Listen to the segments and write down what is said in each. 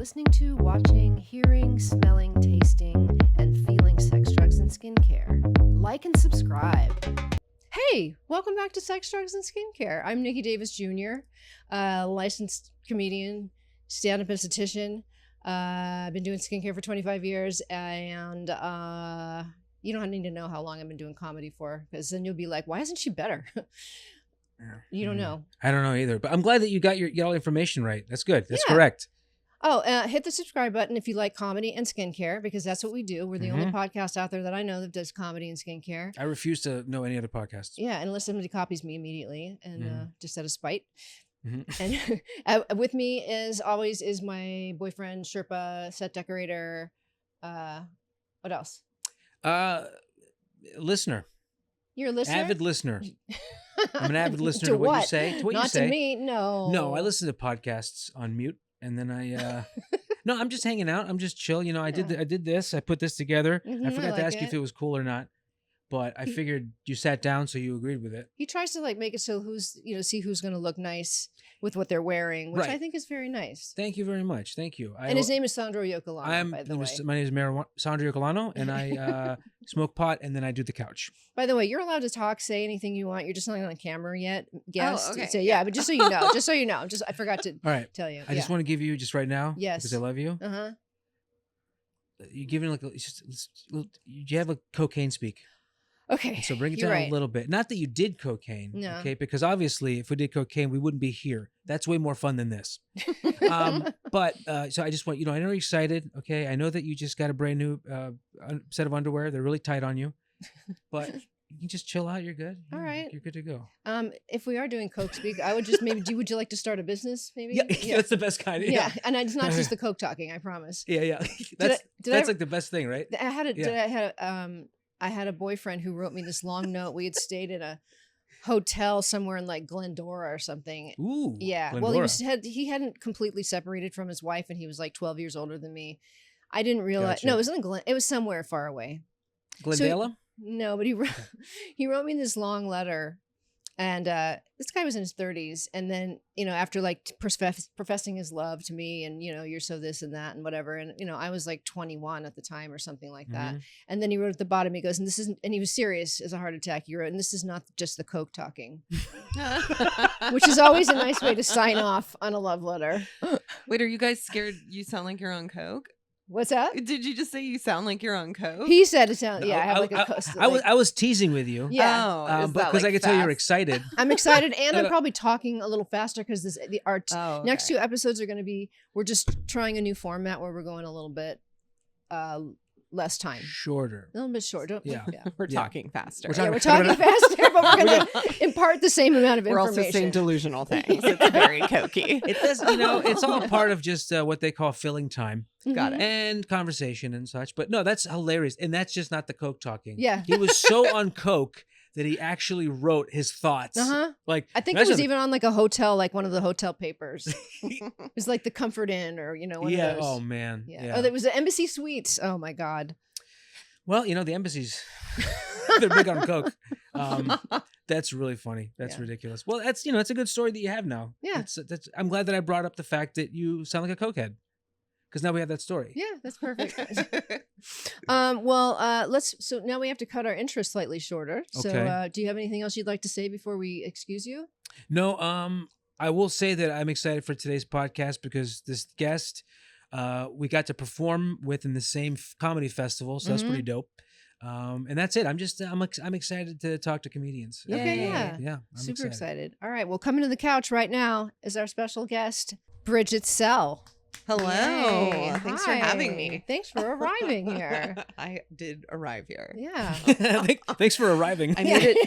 listening to, watching, hearing, smelling, tasting, and feeling sex, drugs, and skincare. Like and subscribe. Hey, welcome back to Sex, Drugs, and Skincare. I'm Nikki Davis Jr., licensed comedian, stand-up esthetician. I've been doing skincare for 25 years, and you don't need to know how long I've been doing comedy for, because then you'll be like, why isn't she better? You don't know. I don't know either, but I'm glad that you got all the information right. That's good. That's correct. Oh, hit the subscribe button if you like comedy and skincare, because that's what we do. We're the only podcast out there that I know that does comedy and skincare. I refuse to know any other podcasts. Yeah, unless somebody copies me immediately, and just out of spite. And with me, as always, is my boyfriend, Sherpa, set decorator. What else? Listener. You're a listener? Avid listener. I'm an avid listener to what you say. To what Not you say. to me, no. No, I listen to podcasts on mute, and then I. No, I'm just hanging out. I'm just chill. You know, I did this. I put this together. I forgot to ask you if it was cool or not, but I figured you sat down, so you agreed with it. He tries to make it so see who's going to look nice with what they're wearing, which I think is very nice. Thank you very much. Thank you. And his name is Sandro Yocolano, by the way. My name is Sandro Yocolano, and I smoke pot, and then I do the couch. By the way, you're allowed to talk, say anything you want. You're just not on camera yet. Guest. Oh, okay. So, yeah, but just so you know, I forgot to tell you. I just want to give you just right now, yes, because I love you. Uh-huh. You're giving you have a cocaine speak. Okay. And so bring it down a little bit. Not that you did cocaine, okay? Because obviously, if we did cocaine, we wouldn't be here. That's way more fun than this. But so I just want, I know you're excited, okay? I know that you just got a brand new set of underwear. They're really tight on you, but you can just chill out. You're good. All right. You're good to go. If we are doing coke speak, I would just would you like to start a business maybe? Yeah. That's the best kind. Yeah. And it's not just the coke talking, I promise. Yeah. That's like the best thing, right? I had a boyfriend who wrote me this long note. We had stayed at a hotel somewhere in Glendora or something. Ooh, yeah. Glendora. Well, he hadn't completely separated from his wife, and he was 12 years older than me. I didn't realize. Gotcha. No, it wasn't it was somewhere far away. Glendale? No, but he wrote me this long letter, and this guy was in his 30s, and then after professing his love to me, and you're so this and that and whatever, and I was 21 at the time or something like that, and then he wrote at the bottom, he goes, and he was serious as a heart attack. He wrote, and this is not just the coke talking, which is always a nice way to sign off on a love letter. Wait, are you guys scared you sound like you're on coke? What's that? Did you just say you sound like you're on coke? He said it sounded. Yeah, I was teasing with you. Yeah, because I could tell you're excited. I'm excited, and I'm probably talking a little faster because next two episodes are going to be. We're just trying a new format where we're going a little bit less time, shorter, a little bit shorter. We're talking faster. We're talking faster, but we're going to impart the same amount of information. We're also saying delusional things. It's very cokey. It does, it's all part of just what they call filling time. Got it. And conversation and such. But no, that's hilarious. And that's just not the coke talking. Yeah. He was so on coke that he actually wrote his thoughts. I think it was even on a hotel, one of the hotel papers. It was the Comfort Inn or, one of those. Oh, man. Yeah. Oh, there was an Embassy Suites. Oh, my God. Well, the embassies, they're big on coke. That's really funny. That's ridiculous. Well, that's, it's a good story that you have now. Yeah. I'm glad that I brought up the fact that you sound like a cokehead. Because now we have that story. Yeah, that's perfect. So now we have to cut our intro slightly shorter. So Okay. Do you have anything else you'd like to say before we excuse you? No, I will say that I'm excited for today's podcast because this guest we got to perform with in the same comedy festival, so that's pretty dope. And that's it. I'm excited to talk to comedians. Okay, yeah. I'm super excited. All right, well, coming to the couch right now is our special guest, Bridget Sell. Hello. Yay. Thanks Hi. for having me. Thanks for arriving here. I did arrive here. Yeah. Thanks for arriving. I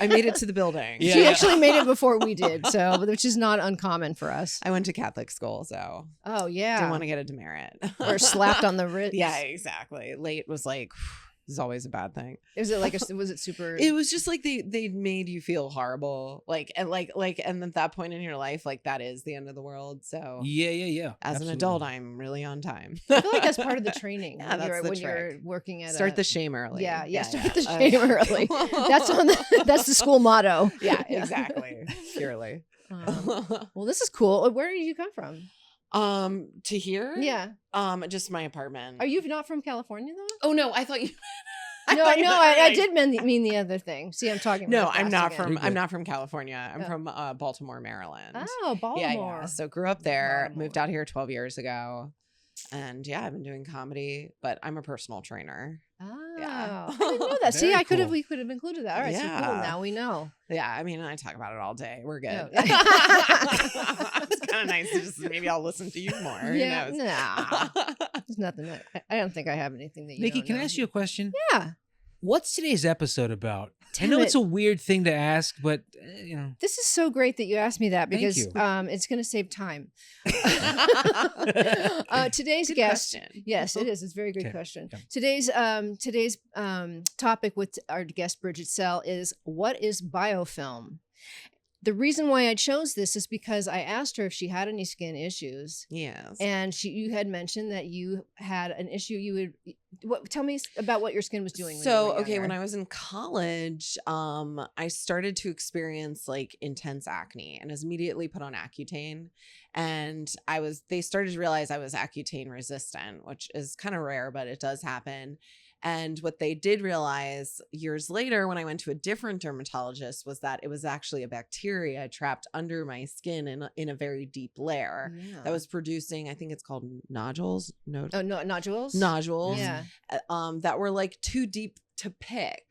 made it to the building. Yeah. She actually made it before we did, which is not uncommon for us. I went to Catholic school, so oh yeah, didn't want to get a demerit or slapped on the wrist. Yeah, exactly. Late was is always a bad thing. Was it super? It was just they made you feel horrible, and at that point in your life, that is the end of the world. So yeah. As Absolutely. an adult, I'm really on time. I feel like that's part of the training. Yeah, when you're working at start the shame early. Yeah. Start the shame early. That's the school motto. Yeah, exactly. Purely. Well, this is cool. Where did you come from? To here? Yeah. Just my apartment. Are you not from California though? Oh no, I thought you. I did mean the other thing. See, I'm talking. No, about I'm not again. from. I'm not from California. I'm Oh. from Baltimore, Maryland. Oh, Baltimore. Yeah. So grew up there. Baltimore. Moved out here 12 years ago, and yeah, I've been doing comedy. But I'm a personal trainer. Oh, Yeah. I didn't know that. See, Very cool. we could have included that. All right, so cool. Yeah. Now we know. Yeah, I mean, I talk about it all day. We're good. No. It's kind of nice to just maybe I'll listen to you more. Yeah, Who knows? nah. There's nothing. I don't think I have anything that you. Nikki, don't can I know. ask you a question? Yeah. What's today's episode about? I Damn know it. it's a weird thing to ask, but you know. This is so great that you asked me that Thank because you. it's going to save time. Today's Good guest. question. Yes, it is. It's a very good Okay. question. Okay. Today's topic with our guest Bridget Sell is what is biofilm? The reason why I chose this is because I asked her if she had any skin issues, Yes. and you had mentioned that you had an issue. Tell me about what your skin was doing. So, when when I was in college, I started to experience like intense acne and was immediately put on Accutane. And they started to realize I was Accutane resistant, which is kind of rare, but it does happen. And what they did realize years later when I went to a different dermatologist was that it was actually a bacteria trapped under my skin in a very deep layer that was producing, I think it's called nodules. Nodules. Nodules. Yeah. That were like too deep to pick.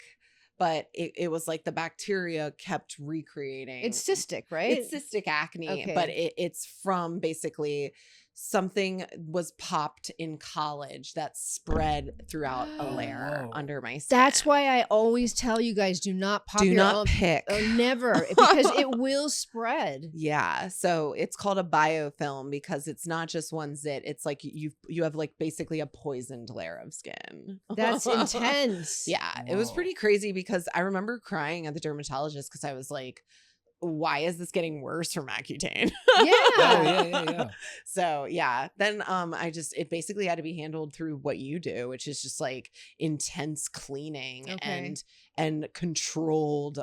But it was like the bacteria kept recreating. It's cystic, right? It's cystic acne, Okay. but it's from basically something was popped in college that spread throughout a layer Oh. under my skin. That's why I always tell you guys do not pop do your not own. pick. Oh, never, because it will spread. Yeah, so it's called a biofilm because it's not just one zit. It's like you have like basically a poisoned layer of skin. That's intense. Yeah, it was Whoa. pretty crazy because I remember crying at the dermatologist because I was like, why is this getting worse from Accutane? Yeah. Oh yeah. So yeah, then it basically had to be handled through what you do, which is just like intense cleaning Okay. and controlled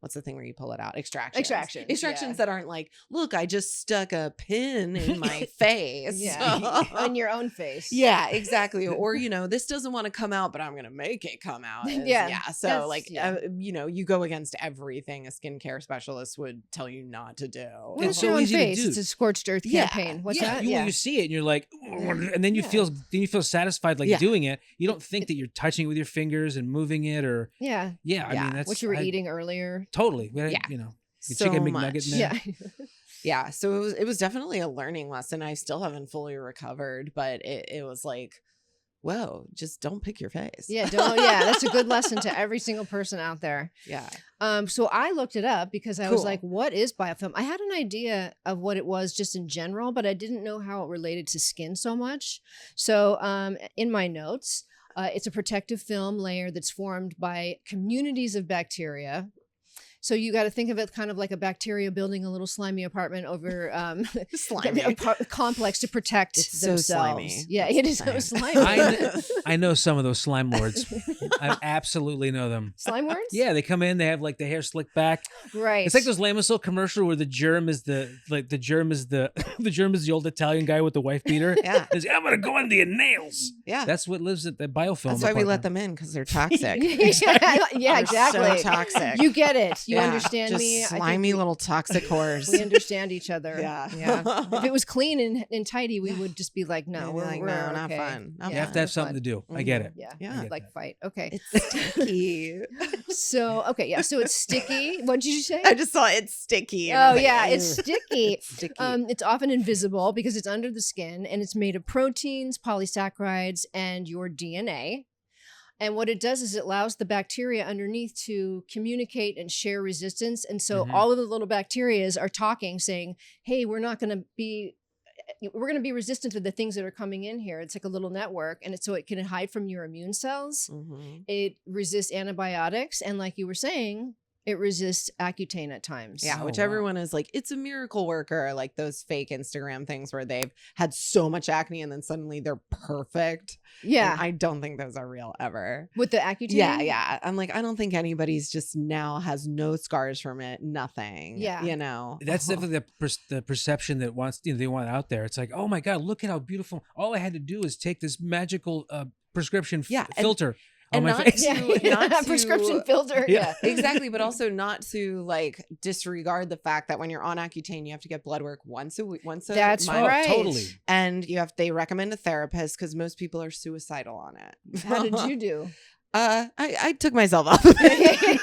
what's the thing where you pull it out? Extractions yeah. that aren't like, look, I just stuck a pin in my face. Yeah. On your own face. Yeah, exactly. Or, this doesn't want to come out, but I'm going to make it come out. Yeah. So That's- like, yeah. you go against everything a skincare specialist would tell you not to do. Well, It's it's so your own easy to face. do. It's a scorched earth Yeah. campaign. What's yeah, that? you see it and you're like, and then you Yeah. feel satisfied like Yeah. doing it. You don't think that you're touching it with your fingers and moving it or Yeah. I Yeah. mean that's What you were eating earlier. Totally. We had, Yeah. your So chicken much. McNugget in there. Yeah. Yeah. So it was definitely a learning lesson. I still haven't fully recovered, but it was like, whoa, just don't pick your face. Yeah. That's a good lesson to every single person out there. Yeah. So I looked it up because I was Cool. like, what is biofilm? I had an idea of what it was just in general, but I didn't know how it related to skin so much. So in my notes, it's a protective film layer that's formed by communities of bacteria. So you got to think of it kind of like a bacteria building a little slimy apartment over Slimy. a complex to protect It's so themselves. slimy. Yeah, it is so slimy. I know some of those slime lords. I absolutely know them. Slime words? Yeah, they come in, they have like the hair slicked back. Right. It's like those Lamisil commercial where the germ is the old Italian guy with the wife beater. Yeah. He's, I'm gonna go into your nails. Yeah. Let lives at the biofilm. That's why we let apartment. them in because they're toxic. yeah, exactly. So toxic. You get it. You Yeah, understand just me. I think slimy little toxic whores. we understand each other. Yeah. If it was clean and tidy, we would just be like, no, We'd be we're, like, we're no, not okay. fun. Not You have to have something to do. I get it. Yeah. Yeah. get Like that. fight. Okay. It's sticky. So, okay. Yeah. So it's sticky. What did you say? I just saw it's sticky. and I Oh was like, yeah, "Ugh." it's sticky. Sticky. It's often invisible because it's under the skin and it's made of proteins, polysaccharides, and your DNA. And what it does is it allows the bacteria underneath to communicate and share resistance. And so Mhm. all of the little bacteria are talking, saying, hey, we're going to be resistant to the things that are coming in here. It's like a little network. And so it can hide from your immune cells. Mhm. It resists antibiotics. And like you were saying, it resists Accutane at times. Yeah, Oh, which wow. everyone is like, it's a miracle worker, like those fake Instagram things where they've had so much acne and then suddenly they're perfect. Yeah. And I don't think those are real ever. With the Accutane? Yeah. I'm like, I don't think anybody's just now has no scars from it, nothing. Yeah. You know? That's definitely the perception that they want out there. It's like, oh my God, look at how beautiful. All I had to do is take this magical prescription filter. And on my face. not to prescription filter. Yeah. Yeah. Exactly, but also not to like disregard the fact that when you're on Accutane, you have to get blood work once a That's month. right. Totally. And they recommend a therapist because most people are suicidal on it. How did you do? I took myself off of it.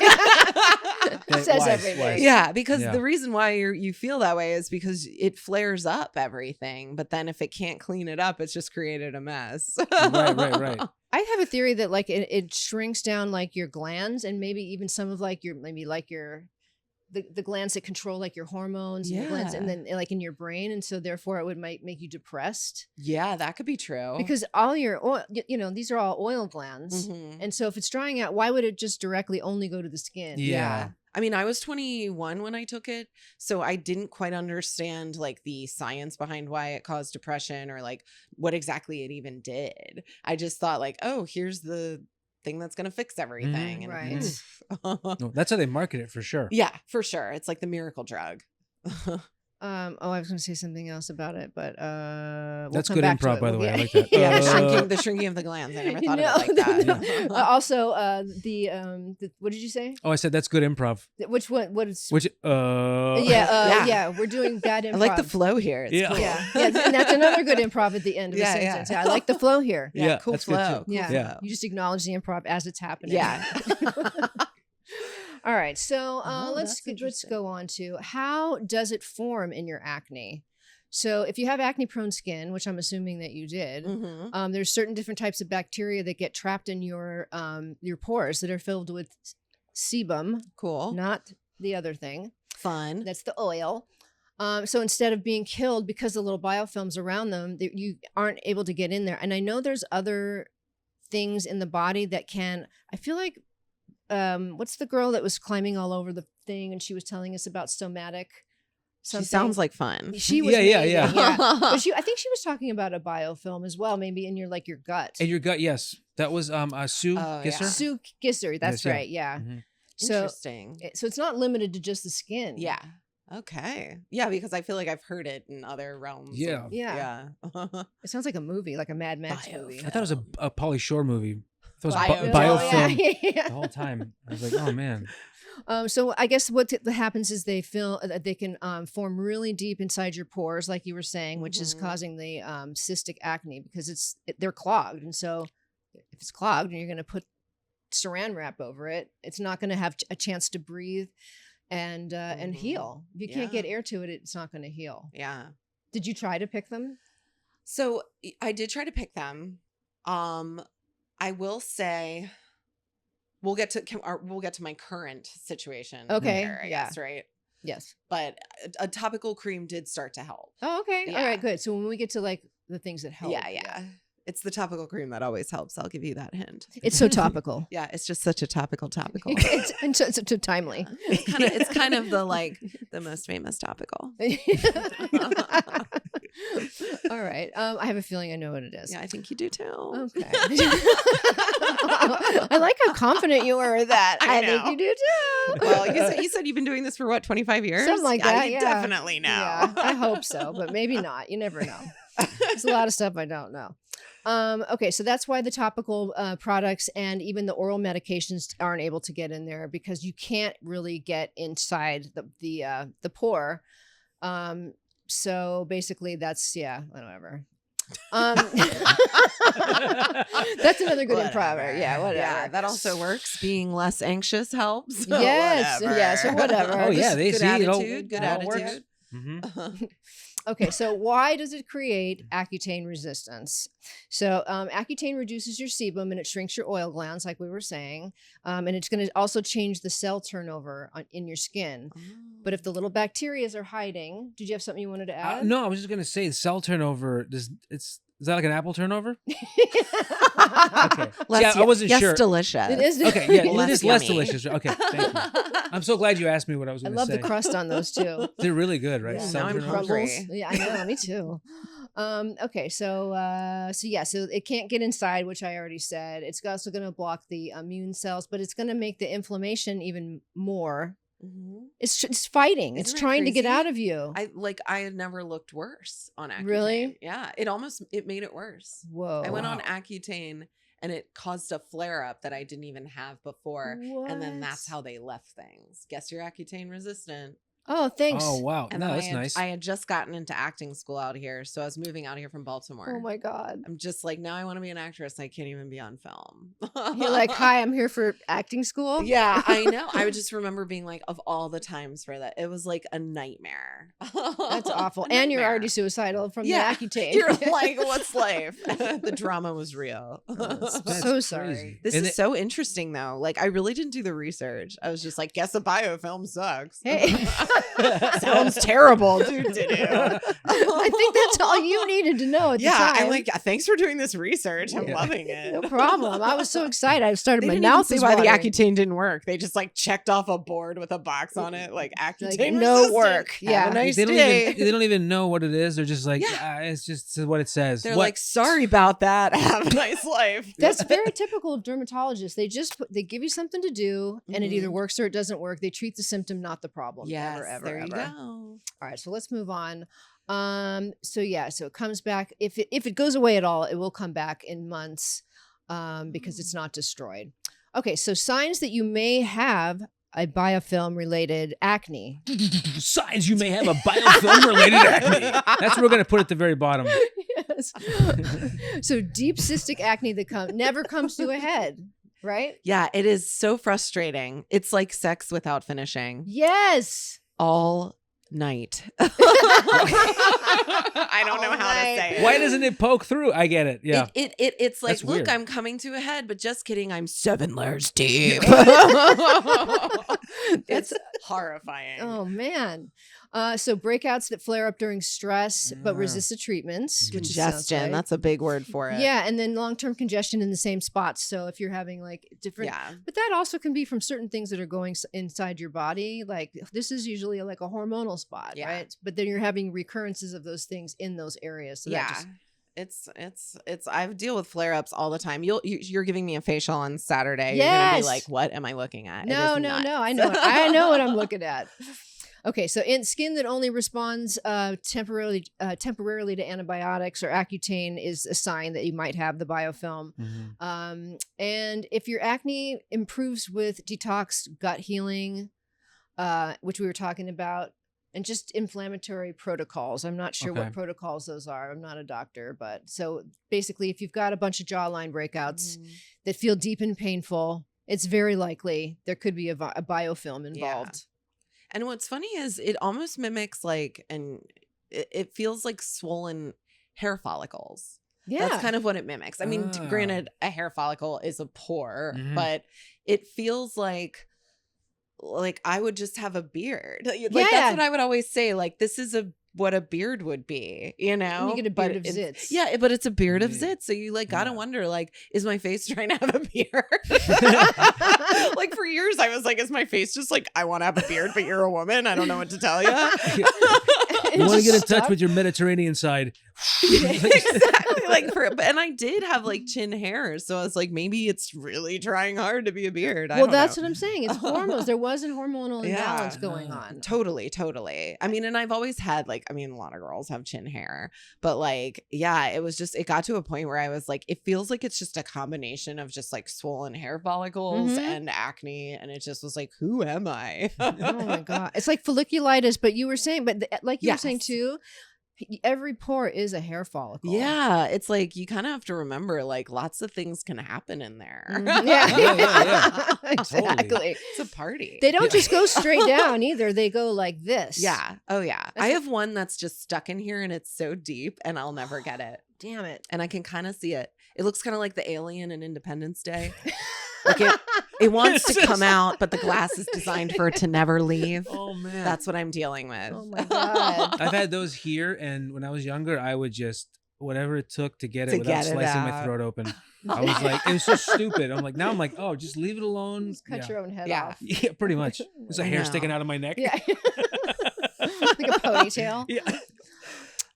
Says Wise, everything. wise. Yeah, because Yeah. the reason why you feel that way is because it flares up everything. But then if it can't clean it up, it's just created a mess. Right. I have a theory that like it shrinks down like your glands and maybe even some of like your the glands that control like your hormones and the glands, and then like in your brain, and so therefore it might make you depressed. Yeah, that could be true. Because all your oil, these are all oil glands, Mhm. and so if it's drying out, why would it just directly only go to the skin? Yeah. I mean, I was 21 when I took it, so I didn't quite understand like the science behind why it caused depression or like what exactly it even did. I just thought like, oh, here's the thing that's going to fix everything. And Right. oof. No, that's how they market it for sure. Yeah, for sure. It's like the miracle drug. I was going to say something else about it, but we'll That's come good back to improv, it. by the way. I Yeah. like that. Yeah, the shrinking of the glands. I never thought of it like that. Also, what did you say? Oh, I said that's good improv. Which one? What is? Which Yeah. We're doing bad improv. I like the flow here. It's Yeah. cool. Yeah, and that's another good improv at the end of Yeah, a yeah. sentence. Yeah, I like the flow here. Yeah, Yeah, cool that's good flow. too. Cool Yeah. flow. You just acknowledge the improv as it's happening. Yeah. All right. So Oh, let's that's interesting. go on to how does it form in your acne? So if you have acne prone skin, which I'm assuming that you did, Mhm. there's certain different types of bacteria that get trapped in your pores that are filled with sebum, Cool. not the other thing. Fun. That's the oil. So instead of being killed because the little biofilms around them, you aren't able to get in there. And I know there's other things in the body that can, I feel like, what's the girl that was climbing all over the thing and she was telling us about stomatic something? She sounds like fun. She was Yeah. amazing, yeah. But I think she was talking about a biofilm as well, maybe in your gut. In your gut, yes. That was Sue Oh, yeah. Gisser. Sue Gisser, that's Yes, yeah. right, yeah. Mhm. So Interesting. so it's not limited to just the skin. Yeah. Okay. Yeah, because I feel like I've heard it in other realms. Yeah. Yeah. Yeah. It sounds like a movie, like a Mad Max movie. I thought it was a Pauly Shore movie. I thought it was Biofilm. biofilm Yeah. the whole time. I was like, oh man. So I guess what happens is they can form really deep inside your pores, like you were saying, which is Mhm. causing the cystic acne because they're clogged, and so if it's clogged and you're going to put Saran wrap over it, it's not going to have a chance to breathe and Mhm. heal. If you can't Yeah. get air to it, it's not going to heal. Yeah. Did you try to pick them? So I did try to pick them. I will say we'll get to my current situation. Okay, later, I yeah. guess, right? Yes. But a topical cream did start to help. Oh, okay. All Yeah. right, good. So when we get to like the things that help. Yeah. It's the topical cream that always helps. I'll give you that hint. It's so topical. Yeah, it's just such a topical. it's so timely. It's kind of the most famous topical. All right. I have a feeling I know what it is. Yeah, I think you do too. Okay. I like how confident you were with that. I I think know. you do too. Well, you said you've been doing this for what, 25 years? Something like that. I Yeah. definitely know. Yeah, I hope so, but maybe not. You never know. There's a lot of stuff I don't know. Okay, so that's why the topical products and even the oral medications aren't able to get in there because you can't really get inside the pore. So basically, that's whatever. That's another good improver. Yeah, whatever. Yeah, that also works. Being less anxious helps. Yes, yes, or whatever. Oh yeah, Just they good see attitude, good it all works. attitude. Mhm. Okay, so why does it create Accutane resistance? So Accutane reduces your sebum and it shrinks your oil glands, like we were saying, and it's going to also change the cell turnover in your skin. But if the little bacteria are hiding, did you have something you wanted to add? No, I was just gonna say cell turnover. It's Is that like an apple turnover? Okay. Less, I wasn't sure. Delicious. It is. Okay, yeah, Less it is less yummy. delicious. Okay, thank you. I'm so glad you asked me what I was I going to love say. the crust on those too. They're really good, right? Yeah. Now I'm Self-turnovers. hungry. Yeah, I know. Me too. Okay, so it can't get inside, which I already said. It's also going to block the immune cells, but it's going to make the inflammation even more. Mm-hmm. It's fighting. It's Isn't that trying to get crazy? out of you. I had never looked worse on Accutane. Really? Yeah. It made it worse. Whoa. I went on Accutane and it caused a flare up that I didn't even have before. And then that's how they left things. Guess you're Accutane resistant. Oh, thanks. Oh, wow. And No, then that's nice. I had just gotten into acting school out here. So I was moving out here from Baltimore. Oh my God. I'm just like, now I want to be an actress. I can't even be on film. You're like, hi, I'm here for acting school. Yeah, I know. I would just remember being like, of all the times for that, it was like a nightmare. That's awful. A And you're nightmare. already suicidal from Yeah, the Accutane. You're like, what's life? The drama was real. That's so sorry. crazy. This And is so interesting though. Like I really didn't do the research. I was just like, guess a biofilm sucks. Hey. Sounds terrible, dude. I think that's all you needed to know at the time. I'm like, thanks for doing this research. I'm Yeah. loving it. No problem. I was so excited. I started They my didn't even mouth see was why the watering. Accutane didn't work. They just like checked off a board with a box on it, like Accutane Like, no resistant. work. Have Yeah. a nice they don't day. even they don't even know what it is. They're just like, Yeah. it's just what it says. They're What- like, sorry about that. Have a nice life. That's very typical of dermatologists. They give you something to do, and it either Mhm. works or it doesn't work. They treat the symptom, not the problem. Yes, ever, there you ever. go. All right, so let's move on. So it comes back. If it goes away at all, it will come back in months, because it's not destroyed. Okay, so signs that you may have a biofilm-related acne. signs you may have a biofilm-related acne. That's what we're going to put at the very bottom. Yes. So deep cystic acne that never comes to a head, right? Yeah, it is so frustrating. It's like sex without finishing Yes. all night. I don't know All how night. to say it. Why doesn't it poke through? I get it. Yeah. It's like, That's look, weird. I'm coming to a head, but just kidding. I'm 7 layers deep. It's horrifying. Oh man. So breakouts that flare up during stress but resist the treatments. which sounds Congestion. right. That's a big word for it. Yeah, and then long-term congestion in the same spots. So if you're having like different, Yeah. but that also can be from certain things that are going inside your body. Like this is usually like a hormonal spot, Yeah. right? But then you're having recurrences of those things in those areas. So Yeah. that just, It's I deal with flare-ups all the time. You're giving me a facial on Saturday. You're gonna be Yes. like, what am I looking at? It no. is nuts. I know. I know what I'm looking at. Okay, so in skin that only responds temporarily to antibiotics or Accutane is a sign that you might have the biofilm. Mhm. And if your acne improves with detox, gut healing, which we were talking about, and just inflammatory protocols. I'm not sure Okay. what protocols those are. I'm not a doctor, but so basically, if you've got a bunch of jawline breakouts that feel deep and painful, it's very likely there could be a biofilm involved. And what's funny is it almost mimics like, and it feels like swollen hair follicles. Yeah. That's kind of what it mimics. I mean, Ah. granted, a hair follicle is a pore, Mhm. but it feels like I would just have a beard. Like Yeah. that's what I would always say. Like this is what a beard would be, you know? You get a But beard of it's- zits. Yeah, but it's a beard of Yeah. zits. So you like gotta Yeah. wonder, like, is my face trying to have a beard? Like for years I was like, is my face just like, I want to have a beard, but you're a woman? I don't know what to tell you. You want to get in touch with your Mediterranean side. Exactly. Like and I did have like chin hair, so I was like, maybe it's really trying hard to be a beard. Well, that's what I'm saying. It's hormones. There was a hormonal Yeah. imbalance going on. Totally. I mean, and I've always had like, I mean, a lot of girls have chin hair, but like, yeah, it got to a point where I was like, it feels like it's just a combination of just like swollen hair follicles Mhm. and acne, and it just was like, who am I? Oh my god, it's like folliculitis. But you were saying, like you were saying Yes. too, every pore is a hair follicle. Yeah, it's like you kind of have to remember, like, lots of things can happen in there. Mhm. Yeah. Exactly. It's a party. They don't just go straight down either. They go like this. Yeah. Oh, yeah. That's I what- have one that's just stuck in here and it's so deep and I'll never get it. Damn it. And I can kind of see it. It looks kind of like the alien in Independence Day. Like it wants to come out, but the glass is designed for it to never leave. Oh man, That's what I'm dealing with. Oh my god. I've had those here, and when I was younger, I would just whatever it took to get it To without get it slicing my out. throat open. I was like, it was so stupid. I'm like, now I'm like, oh, just leave it alone. Just cut Yeah. your own head Yeah. off. Yeah, pretty much. There's a I hair know. sticking out of my neck. Yeah. Like a ponytail. Yeah.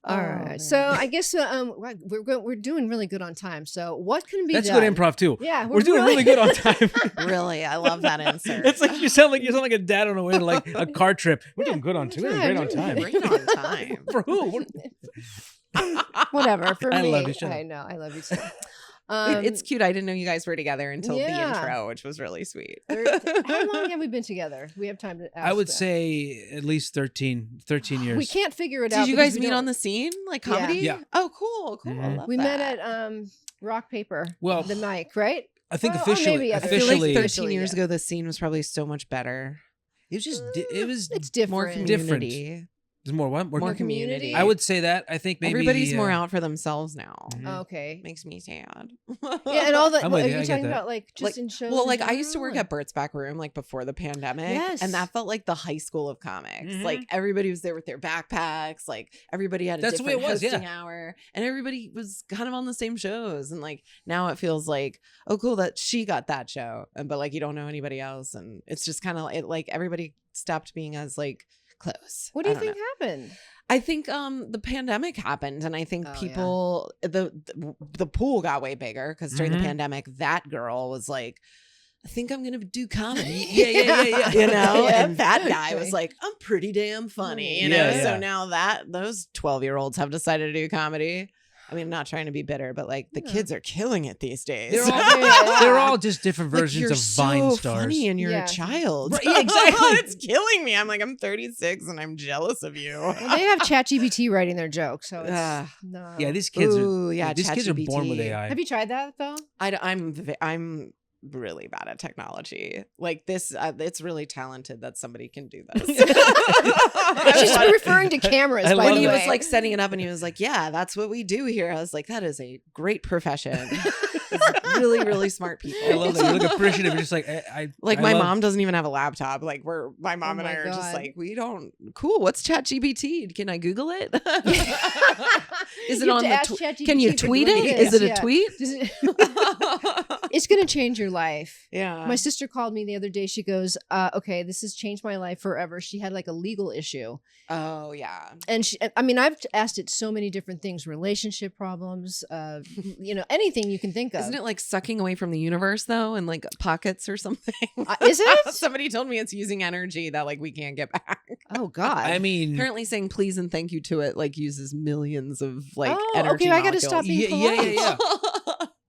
All Oh, right. man. So I guess we're doing really good on time. So what can be That's done? good improv too. Yeah, We're doing really good on time. Really, I love that insert. It's like you sound like a dad on the way to like a car trip. We're doing good on time. We're doing great on time. Great on time. For who? What- Whatever. For I me, love you, shut up. I know. I love you too. It's cute. I didn't know you guys were together until the Yeah. intro, which was really sweet. How long have we been together? We have time to ask I would that. say at least 13 years. We can't figure it out. Did you because guys we meet don't- on the scene, like Yeah. comedy? Yeah. Oh, cool. I Mhm. love We that. met at Rock Paper. Well, the mic, right? I think Well, or officially, maybe I feel like officially, 13 years yeah. ago, the scene was probably so much better. it was just it was It's different. More Different. community. there's more what More community. community. I would say that. I think maybe Everybody's more out for themselves now. Mhm. Okay. Makes me sad. Yeah, and all the. I'm What, with are you, you I get talking that. about like just Like, in shows? well, in like I used to general, work or- at Bert's Back Room like before the pandemic, Yes. and that felt like the high school of comics. Mhm. Like everybody was there with their backpacks. Like everybody had a That's the way different it was, hosting yeah. hour, and everybody was kind of on the same shows. And like now it feels like, oh, cool that she got that show, and but like you don't know anybody else, and it's just kind of like everybody stopped being as like close. What do you I don't think know. happened? I think the pandemic happened, and I think Oh, yeah. people the pool got way bigger because during Mhm. the pandemic, that girl was like, I think I'm gonna do comedy. Yeah. You know, Yep. and that guy was Right. like, I'm pretty damn funny, you Yeah, know. So yeah. now that those 12-year-olds have decided to do comedy. I mean, I'm not trying to be bitter, but like the Yeah. kids are killing it these days. They're all Yeah. they're all just different Like, versions you're of so Vine stars. funny and you're Yeah. a child. Right, yeah, exactly. It's killing me. I'm like, I'm 36 and I'm jealous of you. Well, they have ChatGPT writing their jokes, so it's Ugh. no. Yeah, these kids Ooh, are yeah, these kids are born with ChatGPT. AI. Have you tried that though? I'm really bad at technology. Like this, it's really talented that somebody can do this. She's referring to cameras. I by love the When he way. was like setting it up and he was like, yeah, that's what we do here. I was like, that is a great profession. It's really, really smart people. I love that. You look appreciative. You're just like I Like I my love- mom doesn't even have a laptop. Like my mom Oh and I my are just God. like, we don't. Cool. What's ChatGPT? Can I Google it? Is it You have on to the? ask ChatGPT Can you for tweet doing it? this, Is it a yeah. tweet? It's gonna change your life. Yeah. My sister called me the other day. She goes, okay, this has changed my life forever. She had like a legal issue. Oh yeah. And I mean, I've asked it so many different things, relationship problems, anything you can think of. Isn't it like sucking away from the universe though, and like pockets or something? Is it? Somebody told me it's using energy that like we can't get back. Oh God. I mean, Apparently, saying please and thank you to it like uses millions of like Oh, energy. okay, I gotta stop molecules. being yeah.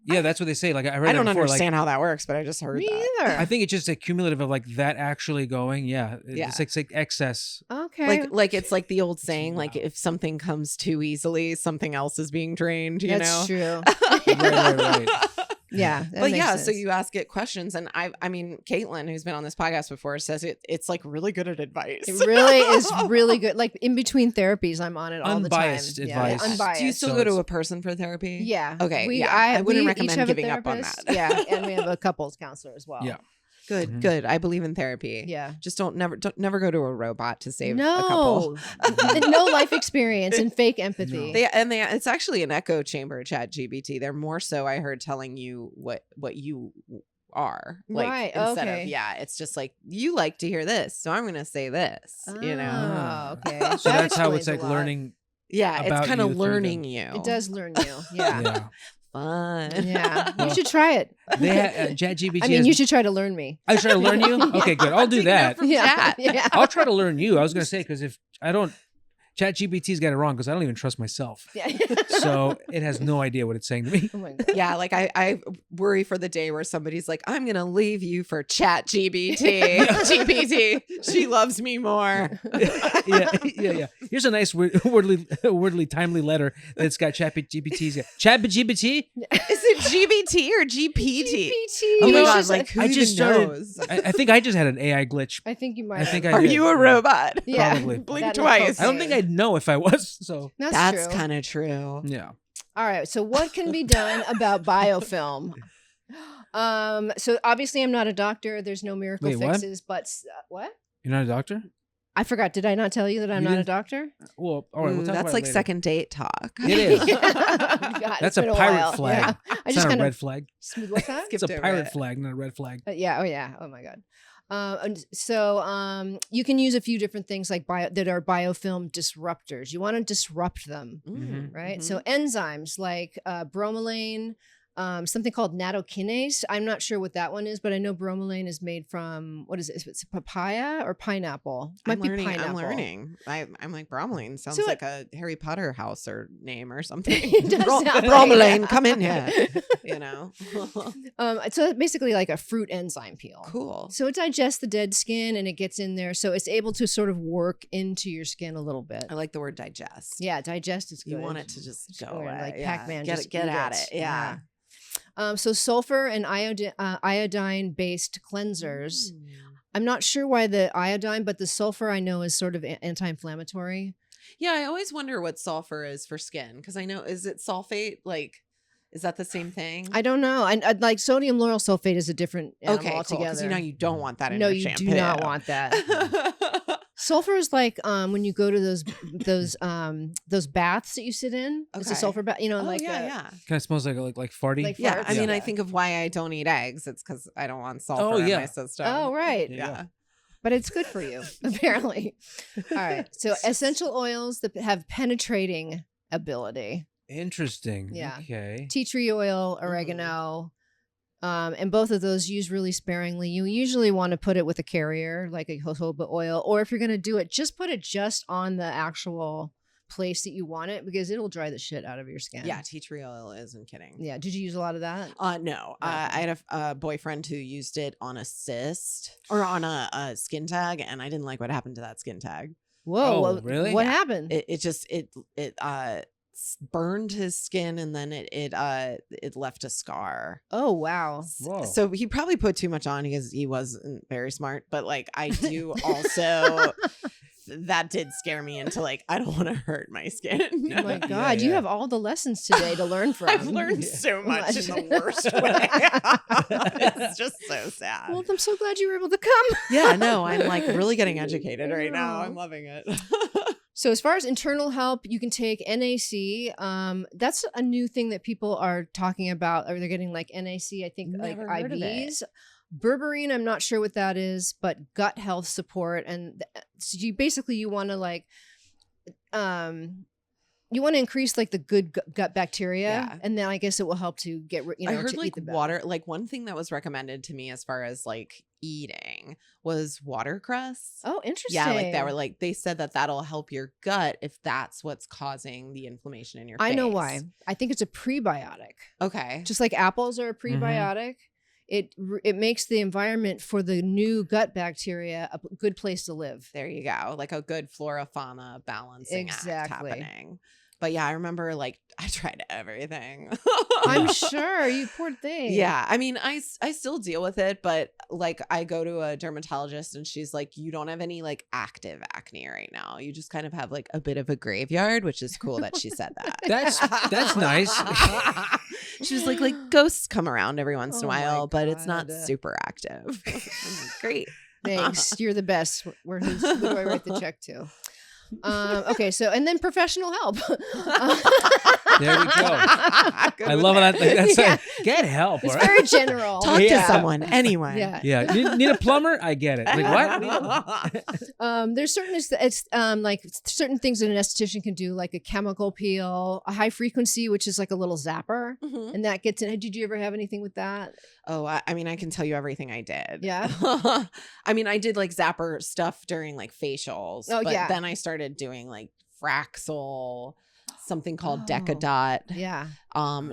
Yeah, that's what they say. Like I heard I that don't before. understand how that works, but I just heard Me that. either. Like I think it's just a cumulative of like that actually going. Yeah, Yeah. it's like excess. Okay. Like it's like the old saying, like Wow. if something comes too easily, something else is being drained. You That's know. true. Right. Yeah. that But makes yeah, so sense. you ask it questions, and I mean, Caitlin, who's been on this podcast before, says it's like really good at advice. It really is really good. Like in between therapies, I'm on it all Unbiased the time. advice. Yeah, unbiased. Do you still So go to it's- a person for therapy? Yeah. Okay, yeah. I wouldn't we recommend each have a giving up on therapist. that. Yeah, and we have a couples counselor as well. Yeah. Good, Mhm. good. I believe in therapy. Yeah. Just don't never go to a robot to save a couple. No, no life experience and fake empathy. No. It's actually an echo chamber, Chat GBT. They're more so, I heard, telling you what you are, like, Right, instead okay. of it's just like, you like to hear this, so I'm gonna say this, you know. Oh, okay. So That that's how explains it's a like lot. learning. Yeah, About it's kind you of through learning them. you. It does learn you. Yeah. Yeah. Fun. Yeah. Well, You should try it. They ChatGPT. I mean, you should try to learn me. I try to learn you. Okay, good. I'll do Taking that. it from Yeah. Chat. Yeah. I'll try to learn you. I was gonna say because if I don't, ChatGPT's got it wrong because I don't even trust myself. Yeah. So it has no idea what it's saying to me. Oh my God. Yeah, like I worry for the day where somebody's like, I'm gonna leave you for Chat GBT. GPT, she loves me more. yeah. Here's a nice wordly timely letter that's got ChatGPT's got ChatGPT. Is it GBT or GPT? GPT. Oh my You know, god, Just- like who I even just started- knows? I think I just had an AI glitch. I think you might. I think have. I Are did. you a robot? Yeah. Probably. Blink That twice. I don't think I'd know if I was. So That's That's true. kind of true. yeah. All right. So what can be done about biofilm? So obviously I'm not a doctor. There's no miracle Wait, what? fixes, but what? You're not a doctor? I forgot. Did I not tell you that I'm not a doctor? Well, all right. We'll talk that's about like it later. second date talk. It is. God, That's a pirate flag. Yeah. I It's just not kind a of red flag. What's that? It's a pirate flag, not a red flag. Yeah. Oh yeah. Oh my God. So you can use a few different things like that are biofilm disruptors. You want to disrupt them, right? So enzymes like bromelain, something called nattokinase. I'm not sure what that one is, but I know bromelain is made from, what is it? It's papaya or pineapple? I'm learning. I'm like, bromelain sounds like a Harry Potter house or name or something. Bromelain, come in here. You know? So it's basically like a fruit enzyme peel. Cool. So it digests the dead skin and it gets in there. So it's able to sort of work into your skin a little bit. I like the word digest. Yeah, digest is good. You want it to just go away. Like Pac-Man. Get at it. Yeah. So sulfur and iodine-based cleansers. I'm not sure why the iodine, but the sulfur I know is sort of anti-inflammatory. Yeah, I always wonder what sulfur is for skin because I know, is it sulfate? Like, is that the same thing? I don't know. I like sodium lauryl sulfate is a different animal altogether. Because you don't want that in your shampoo. No, you do not want that. Sulfur is like when you go to those baths that you sit in. Okay. It's a sulfur bath, like kind of smells like farty. Like yeah, farts. I mean, I think of why I don't eat eggs. It's because I don't want sulfur in my system. Oh, right. Yeah. But it's good for you, apparently. All right. So essential oils that have penetrating ability. Interesting. Yeah. Okay. Tea tree oil, oregano. And both of those use really sparingly. You usually want to put it with a carrier, like a jojoba oil, or if you're going to do it, just put it just on the actual place that you want it because it'll dry the shit out of your skin. Yeah, tea tree oil isn't kidding. Yeah. Did you use a lot of that? No. I had a boyfriend who used it on a cyst or on a skin tag, and I didn't like what happened to that skin tag. Whoa. Really? What happened? It burned his skin and then it left a scar. Oh wow. Whoa. So he probably put too much on because he wasn't very smart, but like I do also that did scare me into like I don't want to hurt my skin. Oh my God, you have all the lessons today to learn from. I've learned so much in the worst way. It's just so sad. Well, I'm so glad you were able to come. Yeah, no, I'm like really getting educated right now. I'm loving it. So as far as internal help, you can take NAC. That's a new thing that people are talking about, or they're getting like NAC, I think. Never like heard IVs. Berberine, I'm not sure what that is, but gut health support. And so you want to like, you want to increase like the good gut bacteria, and then I guess it will help to get I heard like water. Like one thing that was recommended to me as far as like eating was watercress. Oh, interesting. Yeah, like they said that'll help your gut if that's what's causing the inflammation in your face. I know why. I think it's a prebiotic. Okay, just like apples are a prebiotic. It makes the environment for the new gut bacteria a good place to live. There you go. Like a good flora fauna balancing act happening. But yeah, I remember like I tried everything. I'm sure, you poor thing. Yeah, I mean, I still deal with it, but like I go to a dermatologist and she's like, you don't have any like active acne right now. You just kind of have like a bit of a graveyard, which is cool that she said that. That's nice. She was like ghosts come around every once in a while, but it's not super active. Great. Thanks. You're the best. Who do I write the check to? Okay, so and then professional help. There we go. I love it. Get help. It's very general. Talk to someone anyway. Yeah. Need a plumber? I get it. Like what? There's certain like certain things that an esthetician can do, like a chemical peel, a high frequency, which is like a little zapper, and that gets in. Did you ever have anything with that? Oh, I mean, I can tell you everything I did. Yeah. I mean, I did like zapper stuff during like facials. Oh, but yeah. Then I started doing like Fraxel, something called Decadot. Yeah.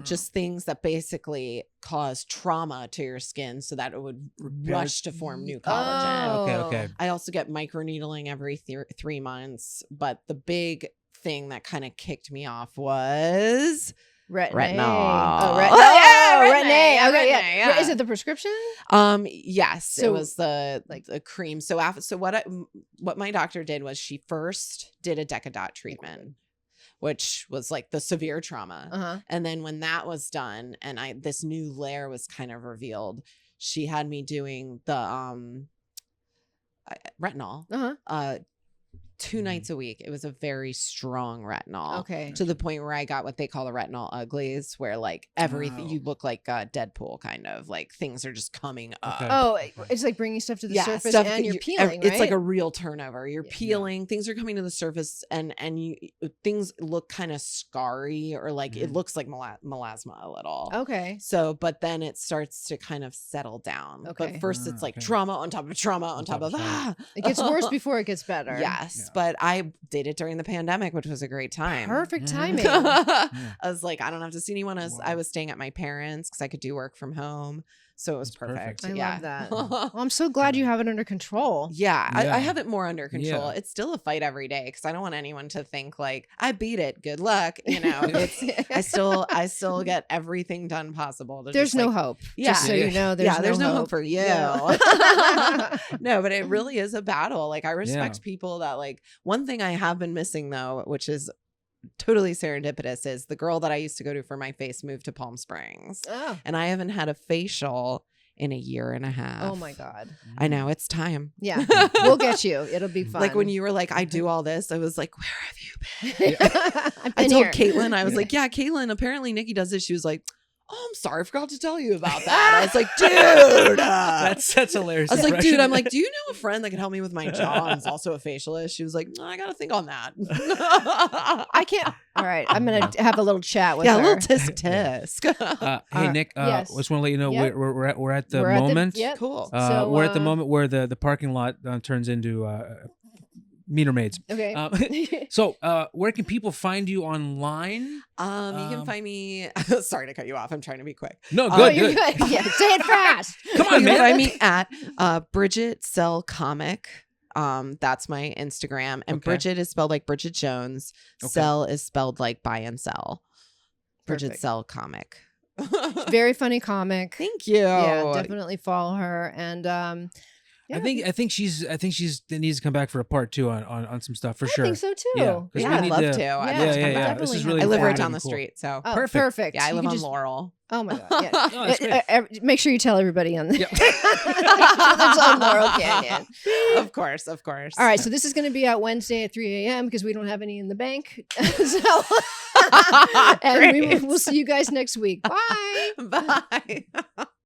Just things that basically cause trauma to your skin so that it would rush to form new collagen. Oh. Okay. I also get microneedling every 3 months. But the big thing that kind of kicked me off was Retinol. Oh, Retinol. Okay, yeah. Is it the prescription? Yes. So, it was the cream. So what my doctor did was she first did a Decadot treatment, which was like the severe trauma. And then when that was done and this new layer was kind of revealed, she had me doing the retinol 2 nights a week. It was a very strong retinol. Okay. To the point where I got what they call the retinol uglies, where like everything, you look like Deadpool, kind of like things are just coming up. Okay. Oh, it's like bringing stuff to the surface and you're peeling, It's right? like a real turnover. You're peeling, things are coming to the surface, and things look kind of scarry, or like it looks like melasma a little. Okay. So, but then it starts to kind of settle down. Okay. But first it's like trauma on top of trauma on top of It gets worse before it gets better. Yes. But I did it during the pandemic, which was a great time. Perfect timing. I was like, I don't have to see anyone. I was staying at my parents because I could do work from home. So it was perfect. I love that. Well, I'm so glad you have it under control. Yeah, I have it more under control. Yeah. It's still a fight every day because I don't want anyone to think like I beat it. Good luck. You know, it's I still get everything done possible. There's no hope. Yeah. Just so you know, there's no hope for you. Yeah. No, but it really is a battle. Like I respect people that like. One thing I have been missing though, which is totally serendipitous, is the girl that I used to go to for my face moved to Palm Springs. Oh. And I haven't had a facial in a year and a half. Oh my God. I know, it's time. Yeah. We'll get you. It'll be fun. Like when you were like, I do all this, I was like, where have you been? I told Caitlin, I was like, yeah, Caitlin, apparently Nikki does this. She was like, oh, I'm sorry, I forgot to tell you about that. I was like, dude. That's hilarious. I was like, dude, I'm like, do you know a friend that can help me with my jaw and is also a facialist? She was like, no, I got to think on that. I can't. All right. I'm going to have a little chat with her. Yeah, a little tisk. Hey, Nick, yes. I just want to let you know we're at the We're moment. Yep. Cool. So, we're at the moment where the parking lot turns into meter maids. Okay. So where can people find you online? You can find me. Sorry to cut you off. I'm trying to be quick. No, good. Oh, you're good. Yeah, say it fast. Come on, You man. can find me at Bridget Sell Comic. That's my Instagram. And Bridget is spelled like Bridget Jones. Sell is spelled like buy and sell. Bridget Perfect. Sell Comic. Very funny comic. Thank you. Yeah, definitely follow her. And I think she's needs to come back for a part 2 on some stuff for sure. I think so too. Yeah, 'cause Yeah, we I'd need love to. Yeah, I'd love to come back. This is definitely really. I live right fun. down the Cool. street, so Oh, Perfect. perfect. yeah, I You live can on just- Laurel. Oh my God. Yeah. Oh, that's great. Make sure you tell everybody on the There's on Laurel Canyon. Of course. All right, so this is going to be out Wednesday at 3 a.m. because we don't have any in the bank. And we'll see you guys next week. Bye. Bye.